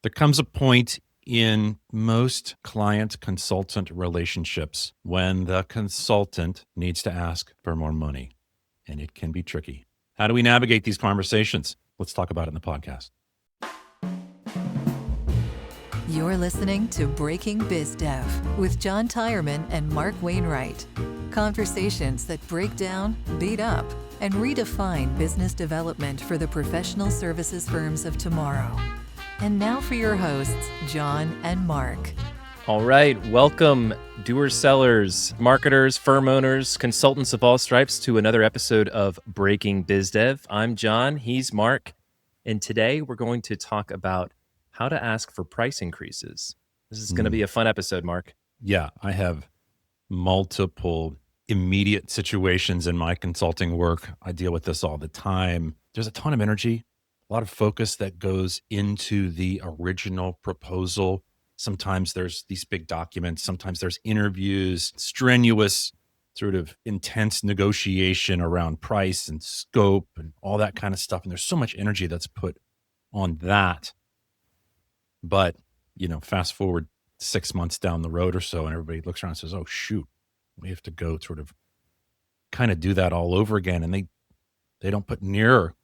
There comes a point in most client-consultant relationships when the consultant needs to ask for more money, and it can be tricky. How do we navigate these conversations? Let's talk about it in the podcast. You're listening to Breaking BizDev with John Tyerman and Mark Wainwright. Conversations that break down, beat up, and redefine business development for the professional services firms of tomorrow. And now for your hosts, John and Mark. All right, welcome doers, sellers, marketers, firm owners, consultants of all stripes to another episode of Breaking BizDev. I'm John, he's Mark, and today we're going to talk about how to ask for price increases. This is going to be a fun episode, Mark. Yeah, I have multiple immediate situations in my consulting work. I deal with this all the time. There's a ton of energy, a lot of focus that goes into the original proposal. Sometimes there's these big documents. Sometimes there's interviews, strenuous, sort of intense negotiation around price and scope and all that kind of stuff. And there's so much energy that's put on that. But, fast forward 6 months down the road or so, and everybody looks around and says, oh, shoot, we have to go sort of kind of do that all over again. And they don't put near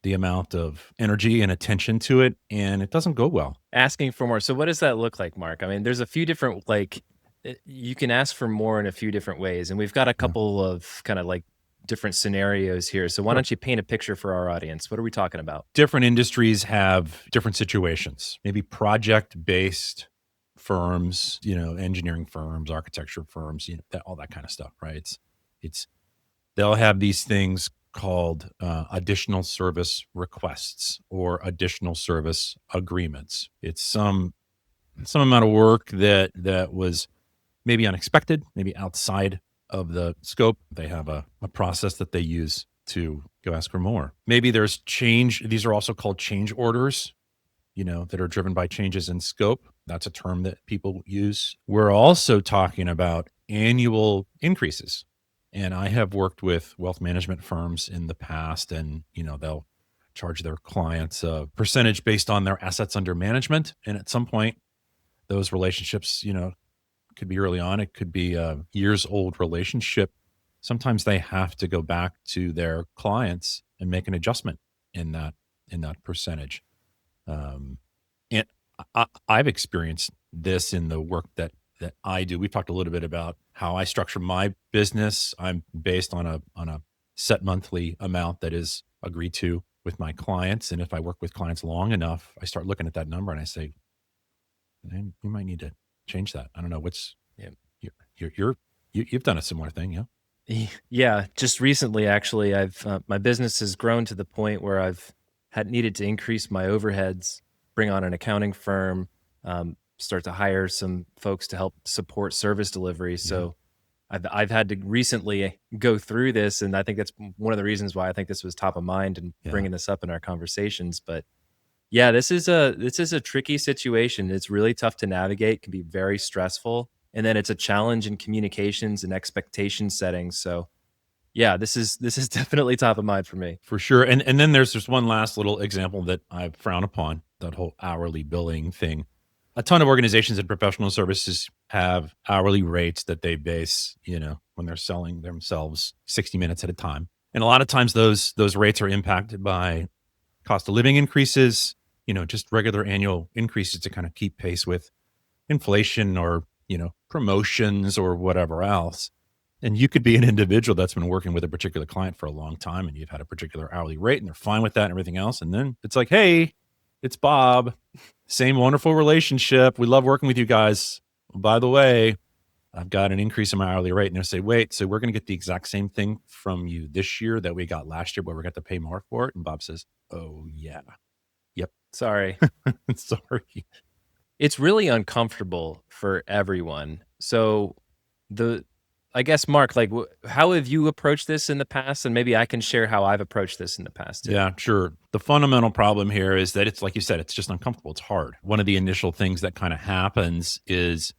the amount of energy and attention to it, and it doesn't go well. Asking for more. So what does that look like, Mark? I mean, there's a few different, you can ask for more in a few different ways. And we've got a couple of kind of different scenarios here. So why don't you paint a picture for our audience? What are we talking about? Different industries have different situations. Maybe project-based firms, engineering firms, architecture firms, all that kind of stuff, right? They'll have these things called additional service requests or additional service agreements. It's some amount of work that was maybe unexpected, maybe outside of the scope. They have a process that they use to go ask for more. Maybe there's change. These are also called change orders, that are driven by changes in scope. That's a term that people use. We're also talking about annual increases. And I have worked with wealth management firms in the past, and, they'll charge their clients a percentage based on their assets under management. And at some point, those relationships, could be early on. It could be a years old relationship. Sometimes they have to go back to their clients and make an adjustment in that percentage. And I've experienced this in the work that I do. We've talked a little bit about how I structure my business. I'm based on a set monthly amount that is agreed to with my clients. And if I work with clients long enough, I start looking at that number and I say, you might need to change that. I don't know you've done a similar thing. Yeah. Yeah. Just recently, actually, my business has grown to the point where I've needed to increase my overheads, bring on an accounting firm, start to hire some folks to help support service delivery. So I've had to recently go through this, and I think that's one of the reasons why I think this was top of mind and bringing this up in our conversations. But yeah, this is a tricky situation. It's really tough to navigate, can be very stressful. And then it's a challenge in communications and expectation settings. So yeah, this is definitely top of mind for me. For sure. And then there's just one last little example that I frown upon, that whole hourly billing thing. A ton of organizations and professional services have hourly rates that they base, when they're selling themselves 60 minutes at a time. And a lot of times those rates are impacted by cost of living increases, just regular annual increases to kind of keep pace with inflation or, promotions or whatever else. And you could be an individual that's been working with a particular client for a long time, and you've had a particular hourly rate and they're fine with that and everything else. And then it's like, hey, it's Bob. Same wonderful relationship. We love working with you guys. By the way, I've got an increase in my hourly rate. And they'll say, wait, so we're going to get the exact same thing from you this year that we got last year, but we're going to pay more for it. And Bob says, oh, yeah. Yep. Sorry. Sorry. It's really uncomfortable for everyone. So I guess, Mark, how have you approached this in the past? And maybe I can share how I've approached this in the past too. Yeah, sure. The fundamental problem here is that it's, like you said, it's just uncomfortable. It's hard. One of the initial things that kind of happens is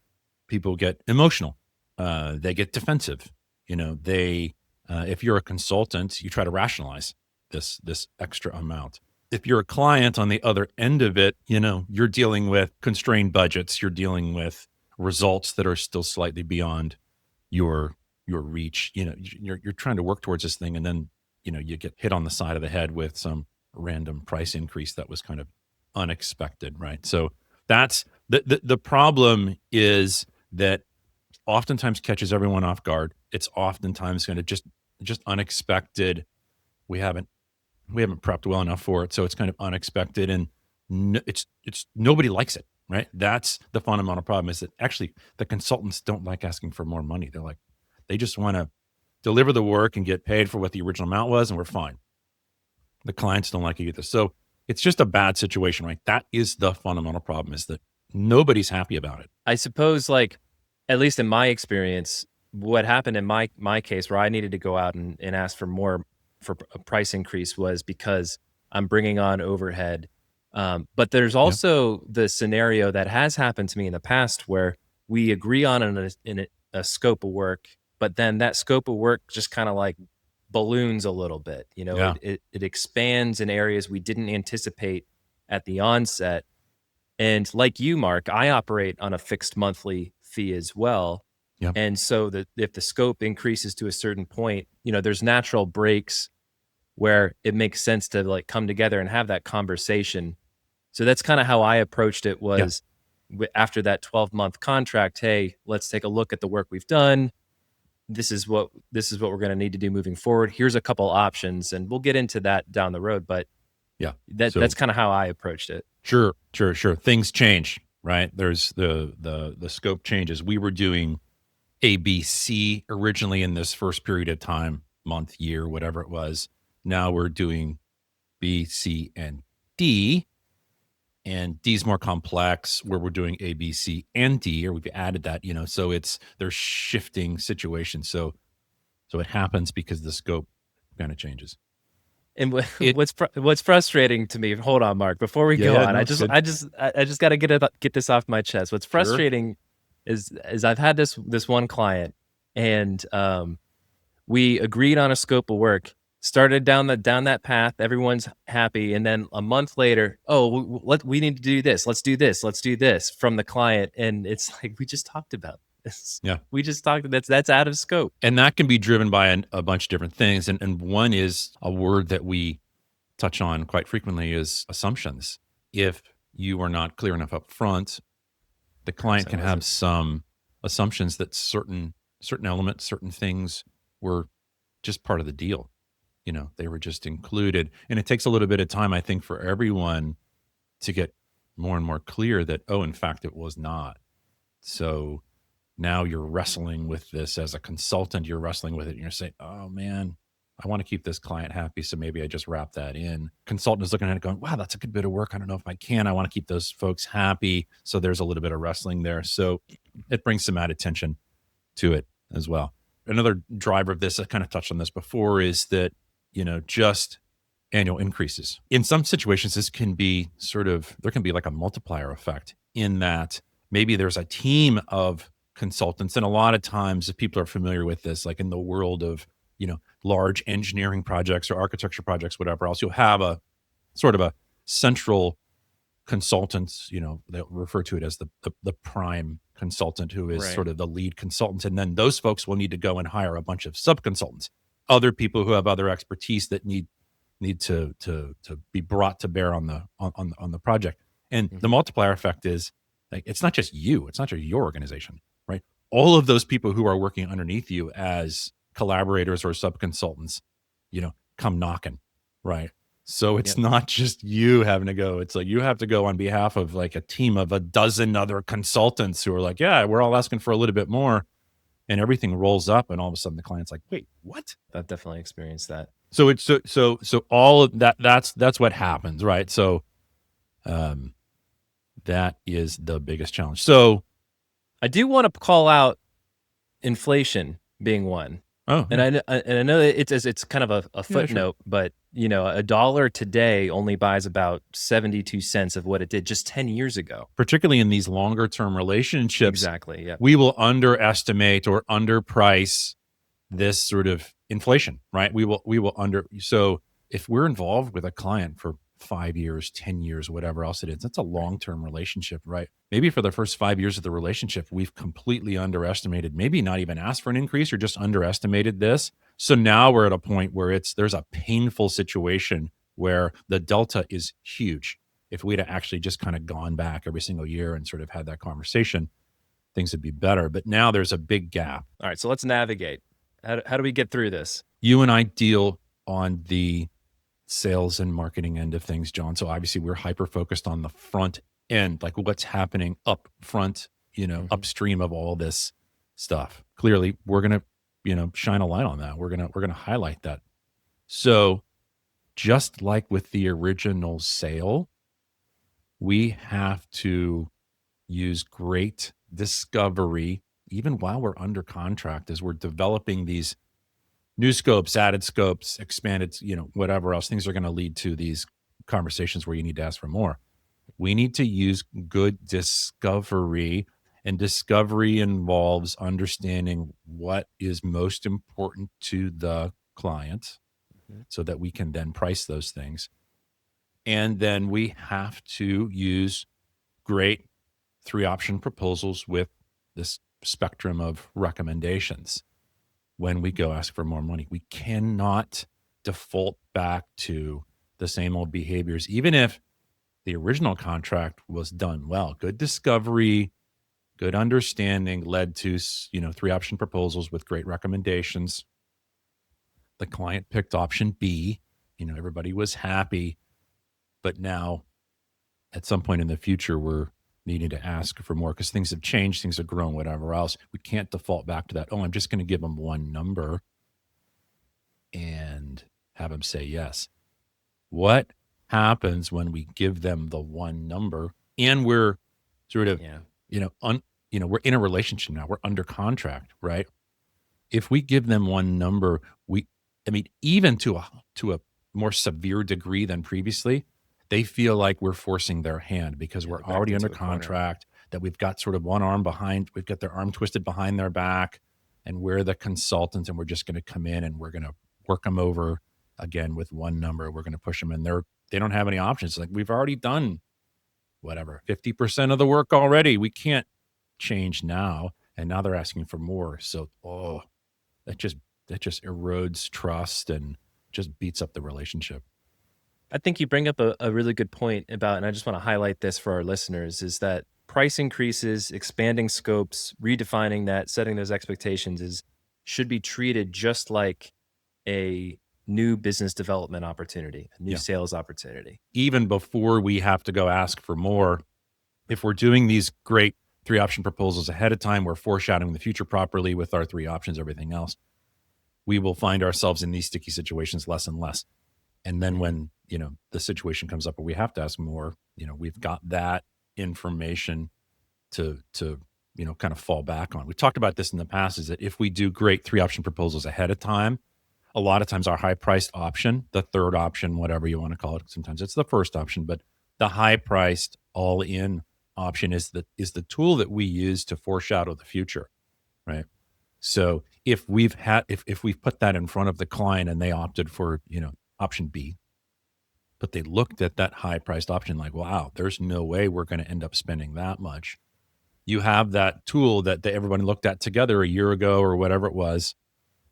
people get emotional. They get defensive. If you're a consultant, you try to rationalize this extra amount. if you're a client on the other end of it, you're dealing with constrained budgets, you're dealing with results that are still slightly beyond your reach. You're trying to work towards this thing, and then you get hit on the side of the head with some random price increase that was kind of unexpected, right? So that's the problem, is that oftentimes catches everyone off guard. It's oftentimes going to just unexpected. We haven't prepped well enough for it, so it's kind of unexpected, and it's nobody likes it, right? That's the fundamental problem, is that actually the consultants don't like asking for more money. They just want to deliver the work and get paid for what the original amount was, and we're fine. The clients don't like it either. So it's just a bad situation, right? That is the fundamental problem, is that nobody's happy about it. I suppose, like, at least in my experience, what happened in my case where I needed to go out and ask for more for a price increase was because I'm bringing on overhead. But there's also the scenario that has happened to me in the past where we agree on a scope of work, but then that scope of work just kind of like balloons a little bit. Yeah. It expands in areas we didn't anticipate at the onset. And like you, Mark, I operate on a fixed monthly fee as well. Yeah. And so that if the scope increases to a certain point, there's natural breaks where it makes sense to like come together and have that conversation. So that's kind of how I approached it, was after that 12-month contract, hey, let's take a look at the work we've done. This is what we're going to need to do moving forward. Here's a couple options, and we'll get into that down the road. But that's kind of how I approached it. Sure. Things change, right? There's the scope changes. We were doing ABC originally in this first period of time, month, year, whatever it was. Now we're doing B, C, and D. And D's more complex, where we're doing A, B, C, and D, or we've added that, so there's shifting situations. So it happens because the scope kind of changes. And what's frustrating to me, hold on, Mark, before we go on, I just got to get this off my chest. What's frustrating is I've had this one client, and we agreed on a scope of work, started down that path, everyone's happy, and then a month later, we need to do this. Let's do this from the client, and it's like, we just talked about this. Yeah, we just talked. That's out of scope, and that can be driven by a bunch of different things. And one is a word that we touch on quite frequently is assumptions. If you are not clear enough up front, the client can have some assumptions that certain elements, certain things were just part of the deal. They were just included. And it takes a little bit of time, I think, for everyone to get more and more clear that, in fact, it was not. So now you're wrestling with this as a consultant, you're wrestling with it, and you're saying, oh man, I want to keep this client happy, so maybe I just wrap that in. Consultant is looking at it going, wow, that's a good bit of work. I don't know if I can. I want to keep those folks happy. So there's a little bit of wrestling there. So it brings some added tension to it as well. Another driver of this, I kind of touched on this before, is that, just annual increases. In some situations, this can be there can be like a multiplier effect, in that maybe there's a team of consultants. And a lot of times, if people are familiar with this, like in the world of, large engineering projects or architecture projects, whatever else, you'll have a sort of a central consultant, they'll refer to it as the prime consultant, who is sort of the lead consultant. And then those folks will need to go and hire a bunch of sub-consultants, other people who have other expertise that need to be brought to bear on the project. And the multiplier effect is, like, it's not just your organization, right? All of those people who are working underneath you as collaborators or sub-consultants, come knocking, right? So it's not just you having to go. It's like you have to go on behalf of like a team of a dozen other consultants who are like, yeah, we're all asking for a little bit more, and everything rolls up, and all of a sudden the client's like, wait, what? I've definitely experienced that. So it's so all of that. That's what happens, right? So, that is the biggest challenge. So, I do want to call out inflation being one. Oh, and I know it's kind of a footnote, but $1 today only buys about 72 cents of what it did just 10 years ago. Particularly in these longer term relationships, exactly. Yeah, we will underestimate or underprice this sort of inflation, right? We will So if we're involved with a client for 5 years, 10 years, whatever else it is. That's a long-term relationship, right? Maybe for the first 5 years of the relationship, we've completely underestimated, maybe not even asked for an increase or just underestimated this. So now we're at a point where there's a painful situation where the delta is huge. If we'd have actually just kind of gone back every single year and sort of had that conversation, things would be better. But now there's a big gap. All right, so let's navigate. How do we get through this? You and I deal on the sales and marketing end of things, John. So obviously we're hyper focused on the front end, like what's happening up front, upstream of all this stuff. Clearly, we're going to, shine a light on that. We're going to highlight that. So just like with the original sale, we have to use great discovery, even while we're under contract, as we're developing these new scopes, added scopes, expanded, whatever else. Things are going to lead to these conversations where you need to ask for more. We need to use good discovery, and discovery involves understanding what is most important to the client so that we can then price those things. And then we have to use great 3-option proposals with this spectrum of recommendations. When we go ask for more money, we cannot default back to the same old behaviors, even if the original contract was done well. Good discovery, good understanding led to 3-option proposals with great recommendations. The client picked option B. Everybody was happy, but now at some point in the future, we're needing to ask for more because things have changed, things have grown, whatever else. We can't default back to that. Oh, I'm just going to give them one number and have them say yes. What happens when we give them the one number and we're sort of, we're in a relationship now, we're under contract, right? If we give them one number, even to a more severe degree than previously, they feel like we're forcing their hand because we're already under contract, that we've got sort of one arm behind, we've got their arm twisted behind their back, and we're the consultants, and we're just going to come in and we're going to work them over again with one number. We're going to push them, and they don't have any options. Like, we've already done 50% of the work already. We can't change now. And now they're asking for more. So, that just erodes trust and just beats up the relationship. I think you bring up a really good point about, and I just want to highlight this for our listeners, is that price increases, expanding scopes, redefining that, setting those expectations should be treated just like a new business development opportunity, a new sales opportunity. Even before we have to go ask for more, if we're doing these great 3-option proposals ahead of time, we're foreshadowing the future properly with our 3 options, everything else, we will find ourselves in these sticky situations less and less. And then when, the situation comes up where we have to ask more, we've got that information to kind of fall back on. We talked about this in the past, is that if we do great 3-option proposals ahead of time, a lot of times our high-priced option, the third option, whatever you want to call it, sometimes it's the first option, but the high-priced all-in option is the tool that we use to foreshadow the future, right? So if we've put that in front of the client and they opted for, option B, but they looked at that high-priced option like, wow, there's no way we're going to end up spending that much. You have that tool that everybody looked at together a year ago or whatever it was,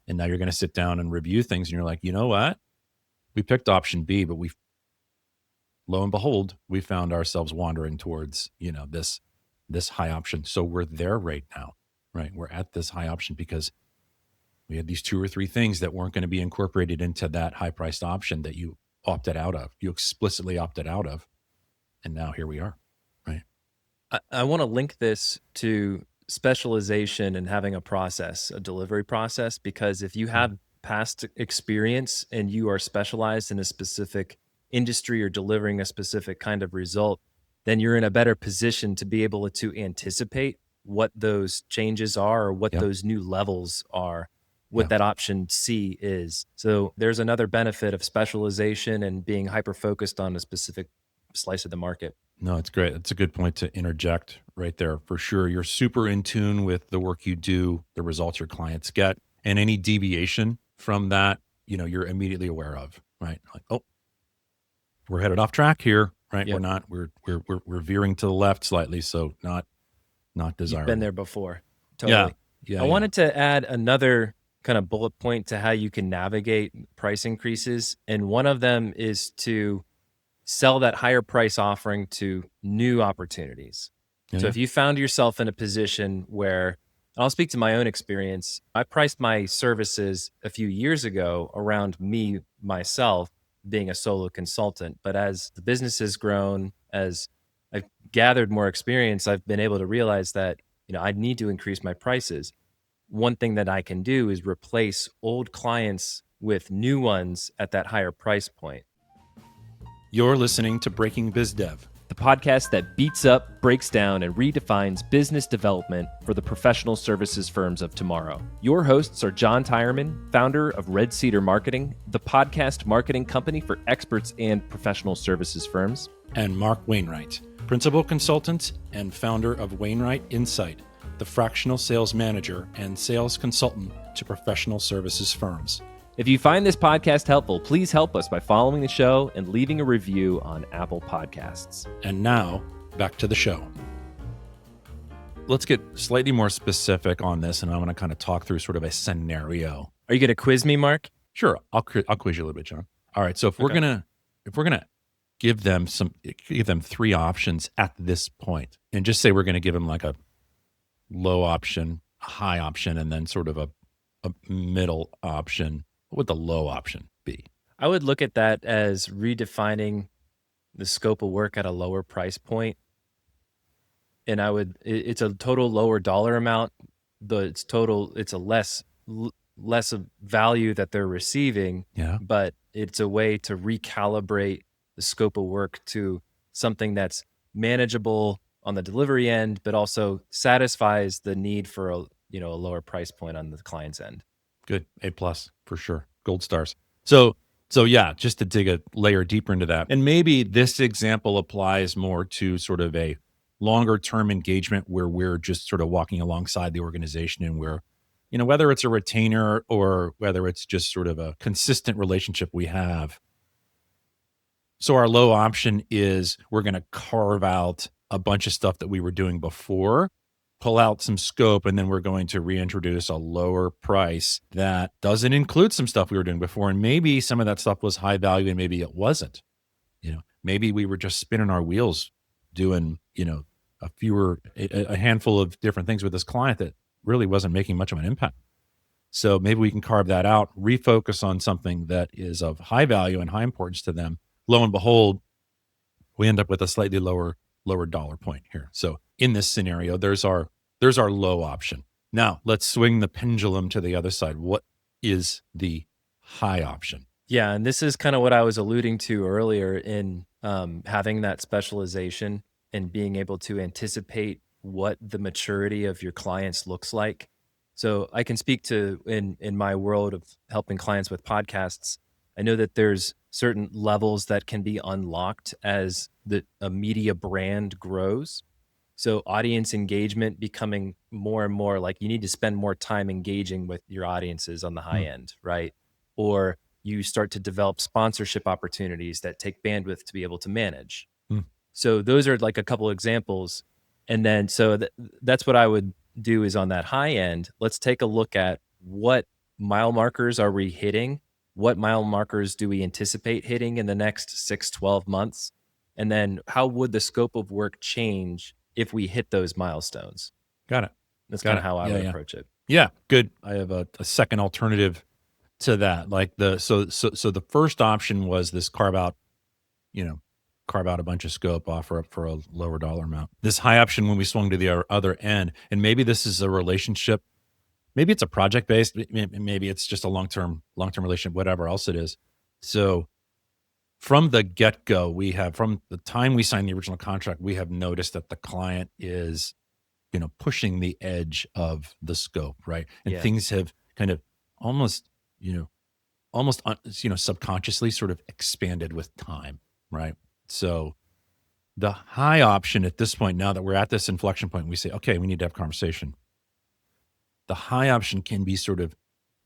and now you're going to sit down and review things, and you're like, you know what? We picked option B, but lo and behold, we found ourselves wandering towards, this high option. So we're there right now, right? We're at this high option because we had these 2 or 3 things that weren't going to be incorporated into that high-priced option that you opted out of. You explicitly opted out of. And now here we are, right? I want to link this to specialization and having a process, a delivery process, because if you have past experience and you are specialized in a specific industry or delivering a specific kind of result, then you're in a better position to be able to anticipate what those changes are or what those new levels are, what that option C is. So there's another benefit of specialization and being hyper-focused on a specific slice of the market. No, it's great. It's a good point to interject right there. For sure, you're super in tune with the work you do, the results your clients get, and any deviation from that, you're immediately aware of, right? Like, oh, we're headed off track here, right? Yep. We're veering to the left slightly, so not desirable. You've been there before. Totally. Yeah. I wanted to add another kind of bullet point to how you can navigate price increases. And one of them is to sell that higher price offering to new opportunities. So if you found yourself in a position where, and I'll speak to my own experience, I priced my services a few years ago around myself being a solo consultant. But as the business has grown, as I've gathered more experience, I've been able to realize that, I need to increase my prices. One thing that I can do is replace old clients with new ones at that higher price point. You're listening to Breaking BizDev, The podcast that beats up, breaks down, and redefines business development for the professional services firms of tomorrow. Your hosts are John Tyerman, founder of Red Cedar Marketing, the podcast marketing company for experts and professional services firms, and Mark Wainwright, principal consultant and founder of Wainwright Insight, the fractional sales manager and sales consultant to professional services firms. If you find this podcast helpful, please help us by following the show and leaving a review on Apple Podcasts. And now, back to the show. Let's get slightly more specific on this, and I want to kind of talk through sort of a scenario. Are you going to quiz me, Mark? Sure, I'll quiz you a little bit, John. All right, so if we're gonna give them three options at this point, and just say we're going to give them like a low option, a high option, and then sort of a middle option. What would the low option be? I would look at that as redefining the scope of work at a lower price point. And it's a total lower dollar amount, it's a less of value that they're receiving. Yeah. But it's a way to recalibrate the scope of work to something that's manageable on the delivery end, but also satisfies the need for a lower price point on the client's end. Good. A+ for sure. Gold stars. So yeah, just to dig a layer deeper into that. And maybe this example applies more to sort of a longer term engagement where we're just sort of walking alongside the organization, and we're, whether it's a retainer or whether it's just sort of a consistent relationship we have. So our low option is we're going to carve out a bunch of stuff that we were doing before, pull out some scope, and then we're going to reintroduce a lower price that doesn't include some stuff we were doing before. And maybe some of that stuff was high value and maybe it wasn't. Maybe we were just spinning our wheels doing, a handful of different things with this client that really wasn't making much of an impact. So maybe we can carve that out, refocus on something that is of high value and high importance to them. Lo and behold, we end up with a slightly lower dollar point here. So in this scenario, there's our low option. Now let's swing the pendulum to the other side. What is the high option? Yeah, and this is kind of what I was alluding to earlier in having that specialization and being able to anticipate what the maturity of your clients looks like. So I can speak to in my world of helping clients with podcasts, I know that there's certain levels that can be unlocked as a media brand grows. So audience engagement becoming more and more like you need to spend more time engaging with your audiences on the high end, right? Or you start to develop sponsorship opportunities that take bandwidth to be able to manage. So those are like a couple examples. And then, so that's what I would do is on that high end, let's take a look at what mile markers are we hitting? What mile markers do we anticipate hitting in the next 6-12 months? And then how would the scope of work change if we hit those milestones? Got it. That's kind of how I would approach it. Yeah, good. I have a second alternative to that. Like so the first option was this carve out a bunch of scope, offer up for a lower dollar amount. This high option when we swung to the other end, and maybe this is a relationship, maybe it's a project based, maybe it's just a long-term relationship, whatever else it is. So from the get-go, from the time we signed the original contract, we have noticed that the client is, pushing the edge of the scope, right? And things have kind of almost subconsciously sort of expanded with time, right? So the high option at this point, now that we're at this inflection point, we say, okay, we need to have a conversation. The high option can be sort of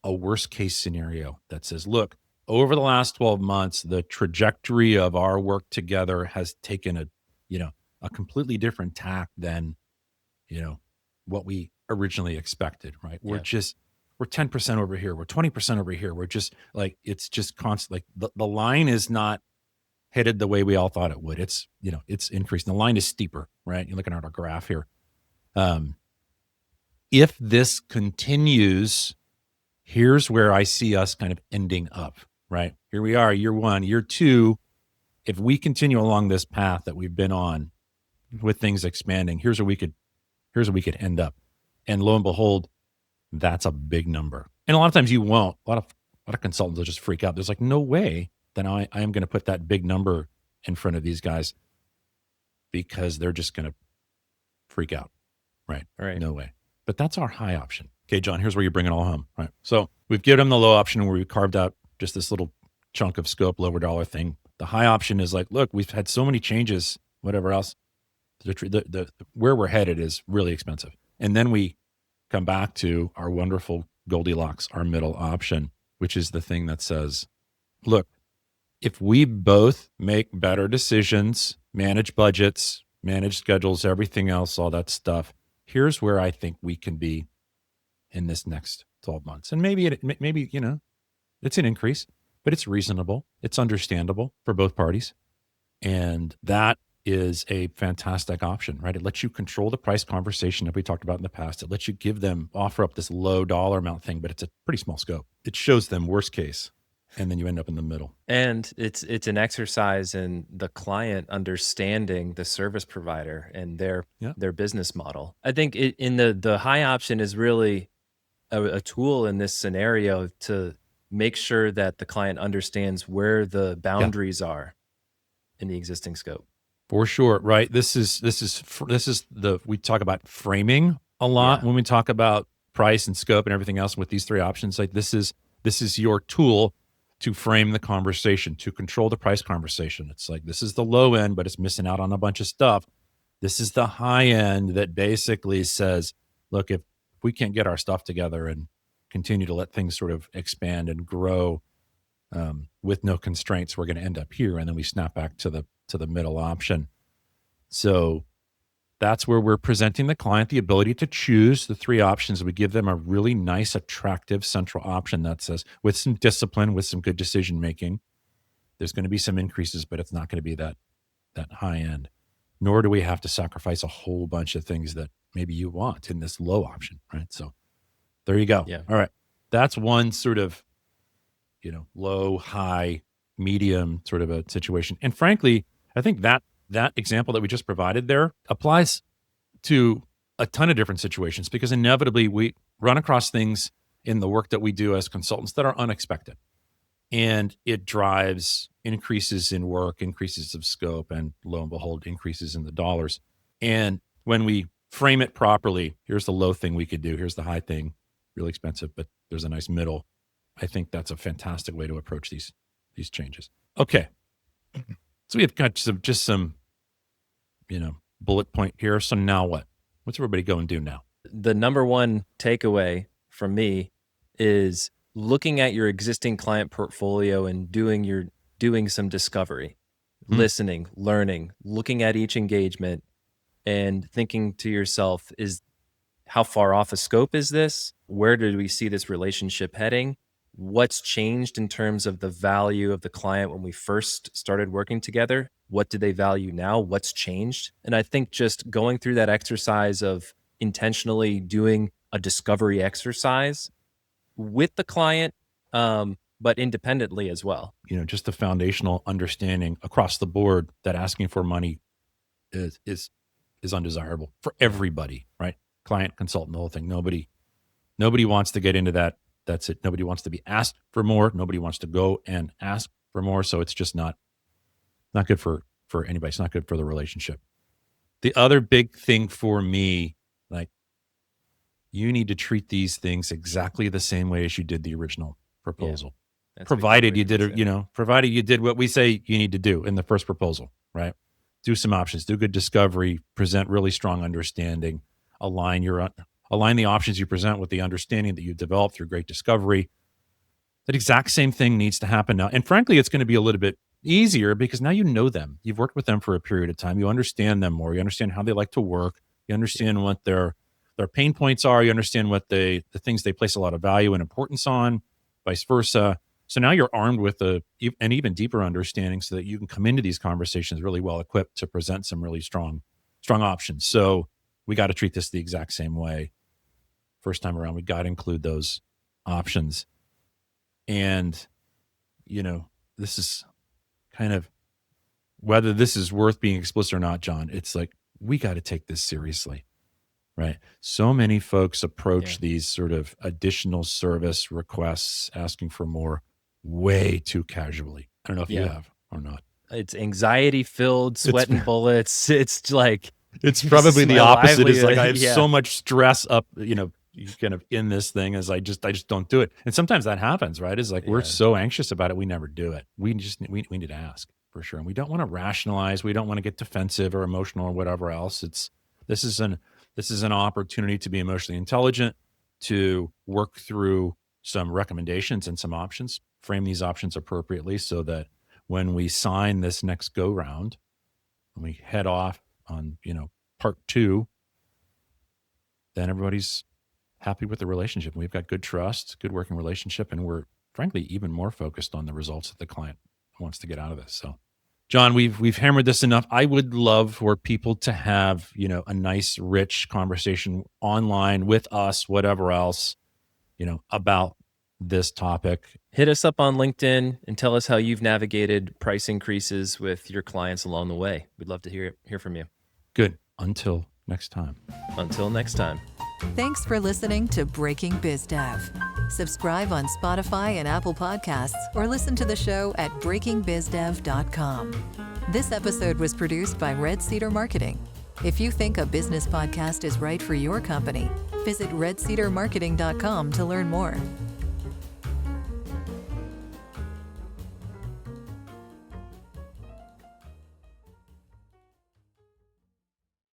a worst case scenario that says, look, over the last 12 months, the trajectory of our work together has taken a completely different tack than, what we originally expected, right? Yeah. We're 10% over here. We're 20% over here. We're just like, it's just constant. Like the line is not headed the way we all thought it would. It's increasing. The line is steeper, right? You're looking at our graph here. If this continues, here's where I see us kind of ending up, right? Here we are, year one, year two. If we continue along this path that we've been on with things expanding, here's where we could end up. And lo and behold, that's a big number. And a lot of times you won't. A lot of consultants will just freak out. There's like, no way that I am going to put that big number in front of these guys, because they're just going to freak out, right? Right. No way. But that's our high option. Okay, John, here's where you bring it all home, right? So we've given them the low option where we carved out just this little chunk of scope, lower dollar thing. The high option is like, look, we've had so many changes, whatever else. The where we're headed is really expensive. And then we come back to our wonderful Goldilocks, our middle option, which is the thing that says, look, if we both make better decisions, manage budgets, manage schedules, everything else, all that stuff, here's where I think we can be in this next 12 months. And maybe it's an increase, but it's reasonable. It's understandable for both parties. And that is a fantastic option, right? It lets you control the price conversation that we talked about in the past. It lets you offer up this low dollar amount thing, but it's a pretty small scope. It shows them worst case, and then you end up in the middle. And it's an exercise in the client understanding the service provider and their business model. I think in the high option is really a tool in this scenario to make sure that the client understands where the boundaries are in the existing scope. For sure, right? This is we talk about framing a lot when we talk about price and scope and everything else with these three options. Like this is your tool to frame the conversation, to control the price conversation. It's like, this is the low end, but it's missing out on a bunch of stuff. This is the high end that basically says, look, if we can't get our stuff together and continue to let things sort of expand and grow with no constraints, we're going to end up here. And then we snap back to the middle option. So that's where we're presenting the client the ability to choose the three options. We give them a really nice, attractive central option that says, with some discipline, with some good decision making, there's going to be some increases, but it's not going to be that high end. Nor do we have to sacrifice a whole bunch of things that maybe you want in this low option, right? So there you go. Yeah. All right. That's one sort of, low, high, medium sort of a situation. And frankly, I think that example that we just provided there applies to a ton of different situations, because inevitably we run across things in the work that we do as consultants that are unexpected. And it drives increases in work, increases of scope, and lo and behold, increases in the dollars. And when we frame it properly, here's the low thing we could do, here's the high thing, really expensive, but there's a nice middle. I think that's a fantastic way to approach these changes. Okay. So we have got some bullet point here. So now what? What's everybody go and do now? The number one takeaway from me is looking at your existing client portfolio and doing some discovery, listening, learning, looking at each engagement and thinking to yourself, how far off a scope is this? Where did we see this relationship heading? What's changed in terms of the value of the client when we first started working together? What do they value now? What's changed? And I think just going through that exercise of intentionally doing a discovery exercise with the client, but independently as well. Just the foundational understanding across the board that asking for money is undesirable for everybody, right? Client, consultant, the whole thing. Nobody wants to get into that. That's it. Nobody wants to be asked for more. Nobody wants to go and ask for more. So it's just not good for anybody. It's not good for the relationship. The other big thing for me, like, you need to treat these things exactly the same way as you did the original proposal. Yeah, provided you did what we say you need to do in the first proposal, right? Do some options, do good discovery, present really strong understanding, align the options you present with the understanding that you developed through great discovery. That exact same thing needs to happen now. And frankly, it's going to be a little bit easier because now you know them. You've worked with them for a period of time. You understand them more. You understand how they like to work. You understand what their pain points are. You understand what the things they place a lot of value and importance on, vice versa. So now you're armed with an even deeper understanding so that you can come into these conversations really well equipped to present some really strong options. So we got to treat this the exact same way. First time around, we got to include those options. And, this is kind of whether this is worth being explicit or not, John. It's like, we got to take this seriously, right? So many folks approach these sort of additional service requests asking for more way too casually. I don't know if you have or not. It's anxiety filled, sweating bullets. It's like, it's probably the opposite. It's like, I have so much stress up, kind of in this thing as I just don't do it. And sometimes that happens, right? It's like, we're so anxious about it. We never do it. We need to ask for sure. And we don't want to rationalize. We don't want to get defensive or emotional or whatever else. This is an opportunity to be emotionally intelligent, to work through some recommendations and some options, frame these options appropriately so that when we sign this next go round, when we head off on, part 2, then everybody's happy with the relationship. And we've got good trust, good working relationship, and we're frankly even more focused on the results that the client wants to get out of this. So, John, we've hammered this enough. I would love for people to have, a nice, rich conversation online with us, whatever else, about this topic. Hit us up on LinkedIn and tell us how you've navigated price increases with your clients along the way. We'd love to hear from you. Good. Until next time. Until next time. Thanks for listening to Breaking BizDev. Subscribe on Spotify and Apple Podcasts or listen to the show at breakingbizdev.com. This episode was produced by Red Cedar Marketing. If you think a business podcast is right for your company, visit redcedarmarketing.com to learn more.